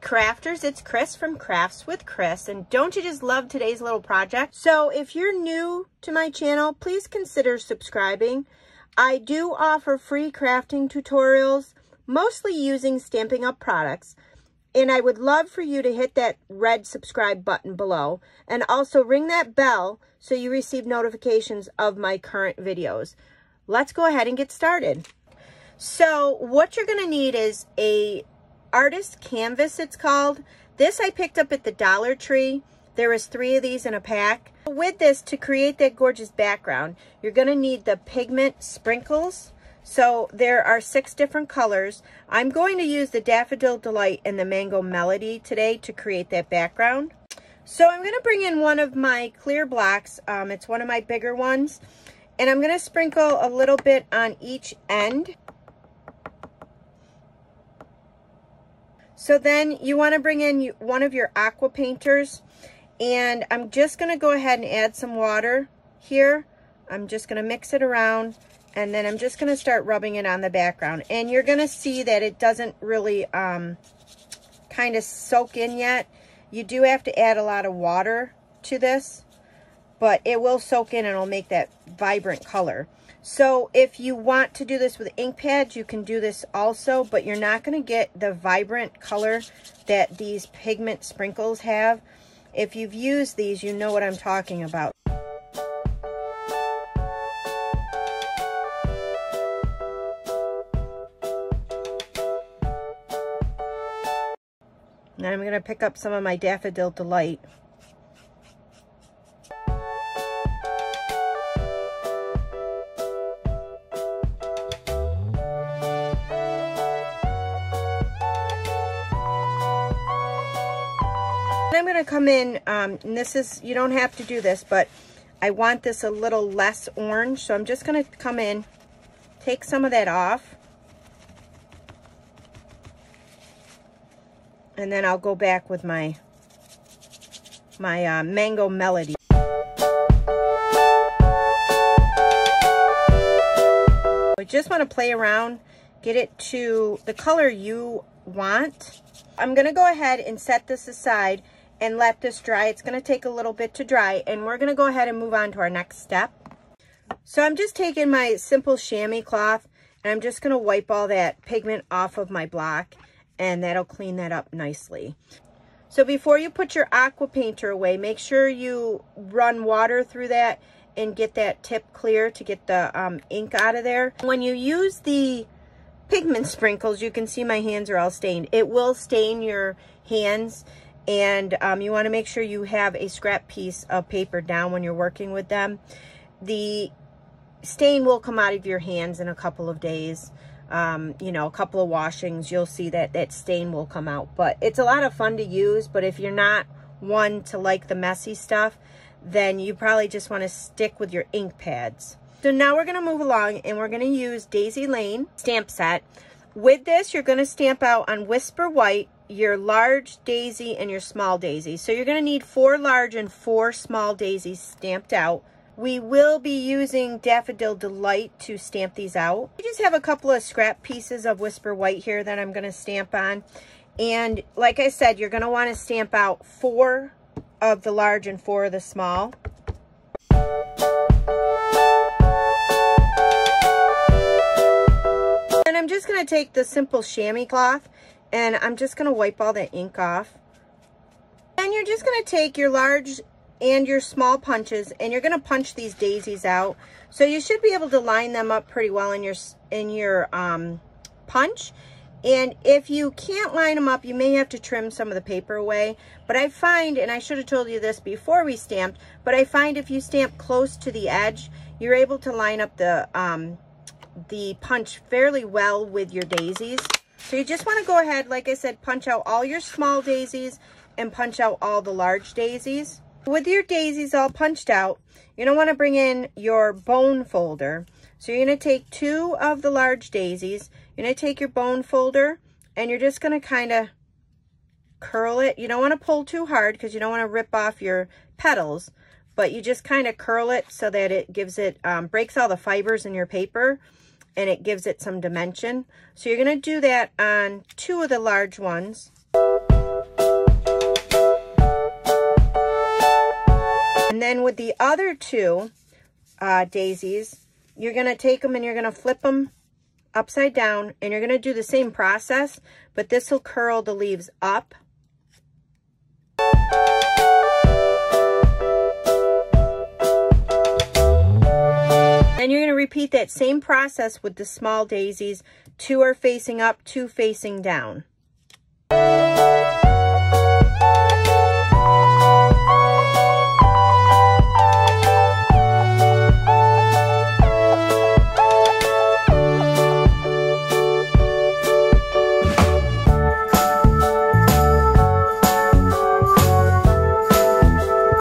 Crafters, it's Chris from Crafts with Chris, and don't you just love today's little project? So if you're new to my channel, please consider subscribing. I do offer free crafting tutorials, mostly using Stampin' Up products, and I would love for you to hit that red subscribe button below and also ring that bell so you receive notifications of my current videos. Let's go ahead and get started. So what you're going to need is a artist canvas, it's called. This I picked up at the Dollar Tree. There was 3 of these in a pack. With this, to create that gorgeous background, you're going to need the pigment sprinkles. So there are 6 different colors. I'm going to use the Daffodil Delight and the Mango Melody today to create that background. So I'm going to bring in one of my clear blocks. It's one of my bigger ones. And I'm going to sprinkle a little bit on each end. So then you want to bring in one of your aqua painters, and I'm just going to go ahead and add some water here. I'm just going to mix it around, and then I'm just going to start rubbing it on the background. And you're going to see that it doesn't really kind of soak in yet. You do have to add a lot of water to this, but it will soak in and it'll make that vibrant color. So if you want to do this with ink pads, you can do this also, but you're not going to get the vibrant color that these pigment sprinkles have. If you've used these, you know what I'm talking about. Now I'm going to pick up some of my Daffodil Delight. I'm going to come in, and this is, you don't have to do this, but I want this a little less orange, so I'm just going to come in, take some of that off, and then I'll go back with my Mango Melody. I just want to play around, get it to the color you want. I'm going to go ahead and set this aside and let this dry. It's going to take a little bit to dry, and we're going to go ahead and move on to our next step. So I'm just taking my simple chamois cloth, and I'm just going to wipe all that pigment off of my block, and that'll clean that up nicely. So before you put your aqua painter away, make sure you run water through that and get that tip clear to get the ink out of there. When you use the pigment sprinkles, you can see my hands are all stained. It will stain your hands, and you want to make sure you have a scrap piece of paper down when you're working with them. The stain will come out of your hands in a couple of days. You know, a couple of washings, you'll see that that stain will come out. But it's a lot of fun to use, but if you're not one to like the messy stuff, then you probably just want to stick with your ink pads. So now we're going to move along, and we're going to use Daisy Lane stamp set. With this, you're going to stamp out on Whisper White your large daisy and your small daisy. So you're going to need 4 large and 4 small daisies stamped out. We will be using Daffodil Delight to stamp these out. I just have a couple of scrap pieces of Whisper White here that I'm going to stamp on. And like I said, you're going to want to stamp out 4 of the large and 4 of the small. And I'm just going to take the simple chamois cloth, and I'm just going to wipe all that ink off. And you're just going to take your large and your small punches, and you're going to punch these daisies out. So you should be able to line them up pretty well in your punch. And if you can't line them up, you may have to trim some of the paper away. But I find, and I should have told you this before we stamped, but I find if you stamp close to the edge, you're able to line up the punch fairly well with your daisies. So you just want to go ahead, like I said, punch out all your small daisies and punch out all the large daisies. With your daisies all punched out, you're going to want to bring in your bone folder. So you're going to take 2 of the large daisies. You're going to take your bone folder, and you're just going to kind of curl it. You don't want to pull too hard because you don't want to rip off your petals, but you just kind of curl it so that it gives it, breaks all the fibers in your paper, and it gives it some dimension. So you're going to do that on 2 of the large ones. And then with the other 2 daisies, you're going to take them and you're going to flip them upside down, and you're going to do the same process, but this will curl the leaves up. And you're going to repeat that same process with the small daisies. 2 are facing up, 2 facing down.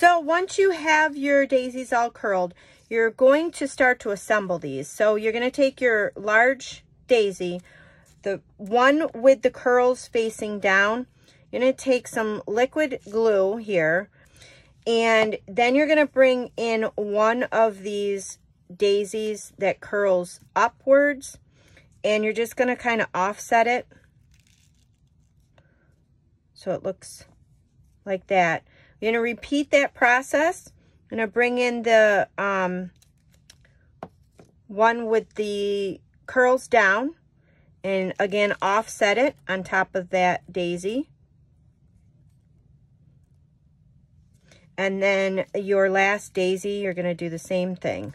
So once you have your daisies all curled, you're going to start to assemble these. So you're going to take your large daisy, the one with the curls facing down. You're going to take some liquid glue here, and then you're going to bring in one of these daisies that curls upwards, and you're just going to kind of offset it so it looks like that. You're going to repeat that process. I'm going to bring in the one with the curls down, and again offset it on top of that daisy. And then your last daisy, you're going to do the same thing.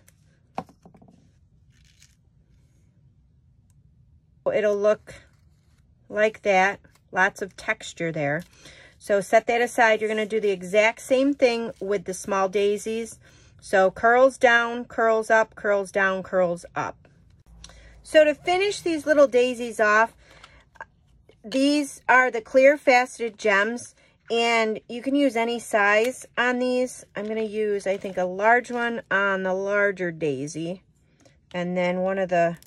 It'll look like that, lots of texture there. So set that aside. You're going to do the exact same thing with the small daisies. So curls down, curls up, curls down, curls up. So to finish these little daisies off, these are the clear faceted gems, and you can use any size on these. I'm going to use, I think, a large one on the larger daisy, and then one of the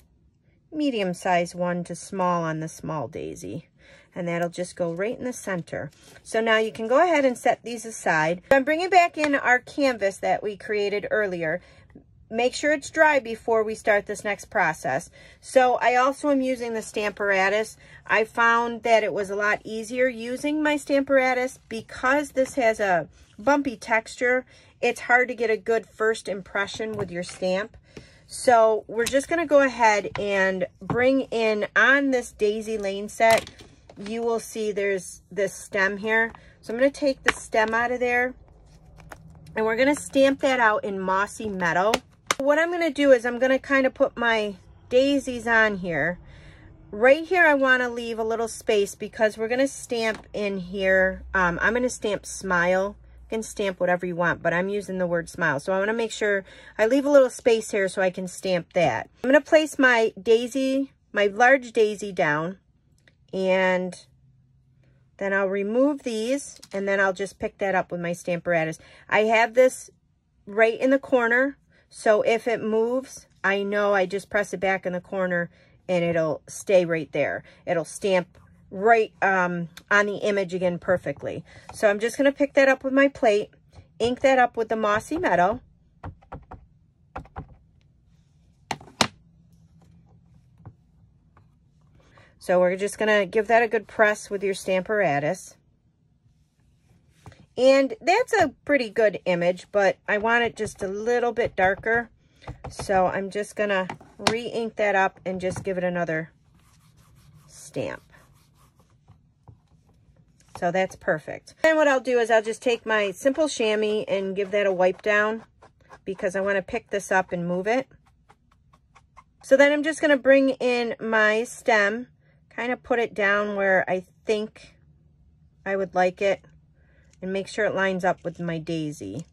medium-sized one to small on the small daisy. And that'll just go right in the center. So now you can go ahead and set these aside. I'm bringing back in our canvas that we created earlier. Make sure it's dry before we start this next process. So I also am using the Stamparatus. I found that it was a lot easier using my Stamparatus because this has a bumpy texture. It's hard to get a good first impression with your stamp. So we're just going to go ahead and bring in on this daisy lane set. You will see there's this stem here. So I'm going to take the stem out of there, and we're going to stamp that out in Mossy Meadow. What I'm going to do is I'm going to kind of put my daisies on here. Right here I want to leave a little space because we're going to stamp in here. I'm going to stamp smile. You can stamp whatever you want, but I'm using the word smile. So I want to make sure I leave a little space here so I can stamp that. I'm going to place my daisy, my large daisy down. And then I'll remove these, and then I'll just pick that up with my Stamparatus. I have this right in the corner, so if it moves, I know I just press it back in the corner and it'll stay right there. It'll stamp right on the image again perfectly. So I'm just going to pick that up with my plate, ink that up with the Mossy Meadow. So we're just going to give that a good press with your Stamparatus. And that's a pretty good image, but I want it just a little bit darker. So I'm just going to re-ink that up and just give it another stamp. So that's perfect. And what I'll do is I'll just take my simple chamois and give that a wipe down because I want to pick this up and move it. So then I'm just going to bring in my stem, kind of put it down where I think I would like it, and make sure it lines up with my daisy.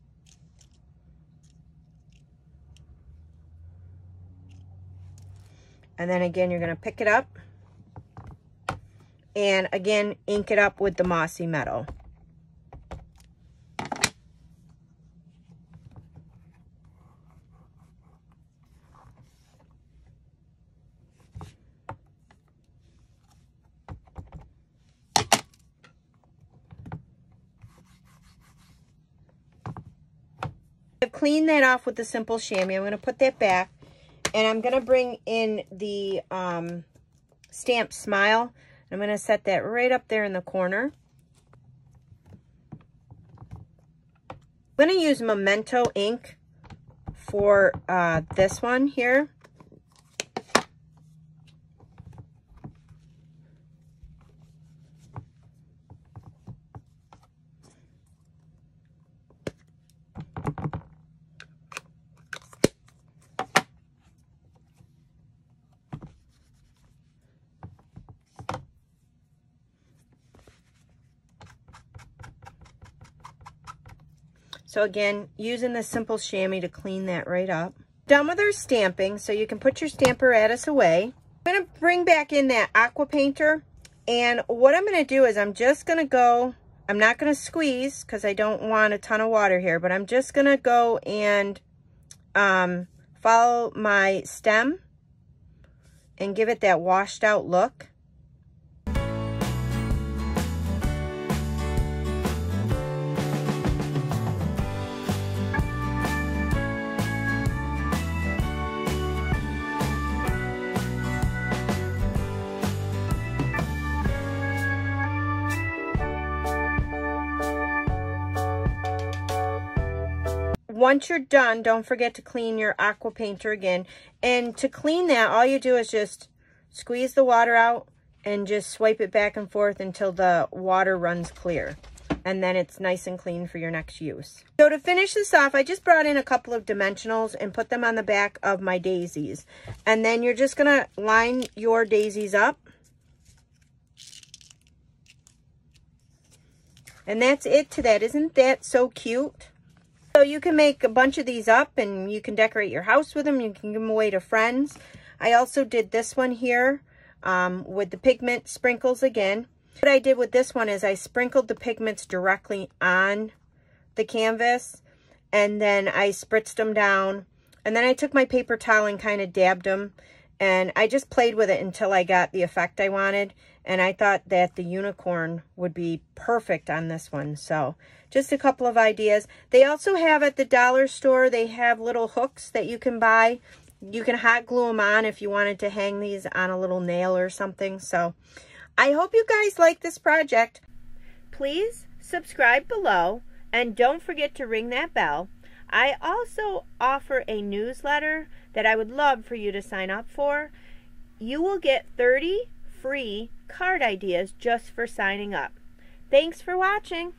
And then again, you're going to pick it up and again, ink it up with the Mossy Meadow. clean that off with the simple chamois. I'm going to put that back. And I'm going to bring in the Stamp Smile. I'm going to set that right up there in the corner. I'm going to use Memento ink for this one here. So again, using the simple chamois to clean that right up. Done with our stamping, so you can put your stamparatus away. I'm going to bring back in that aqua painter, and what I'm going to do is I'm just going to go, I'm not going to squeeze because I don't want a ton of water here, but I'm just going to go and follow my stem and give it that washed out look. Once you're done, don't forget to clean your aqua painter again. And to clean that, all you do is just squeeze the water out and just swipe it back and forth until the water runs clear. And then it's nice and clean for your next use. So to finish this off, I just brought in a couple of dimensionals and put them on the back of my daisies. And then you're just going to line your daisies up. And that's it to that. Isn't that so cute? So you can make a bunch of these up and you can decorate your house with them. You can give them away to friends. I also did this one here with the pigment sprinkles again. What I did with this one is I sprinkled the pigments directly on the canvas and then I spritzed them down. And then I took my paper towel and kind of dabbed them. And I just played with it until I got the effect I wanted. And I thought that the unicorn would be perfect on this one. So just a couple of ideas. They also have at the dollar store, they have little hooks that you can buy. You can hot glue them on if you wanted to hang these on a little nail or something. So I hope you guys like this project. Please subscribe below and don't forget to ring that bell. I also offer a newsletter that I would love for you to sign up for. You will get 30 free card ideas just for signing up. Thanks for watching.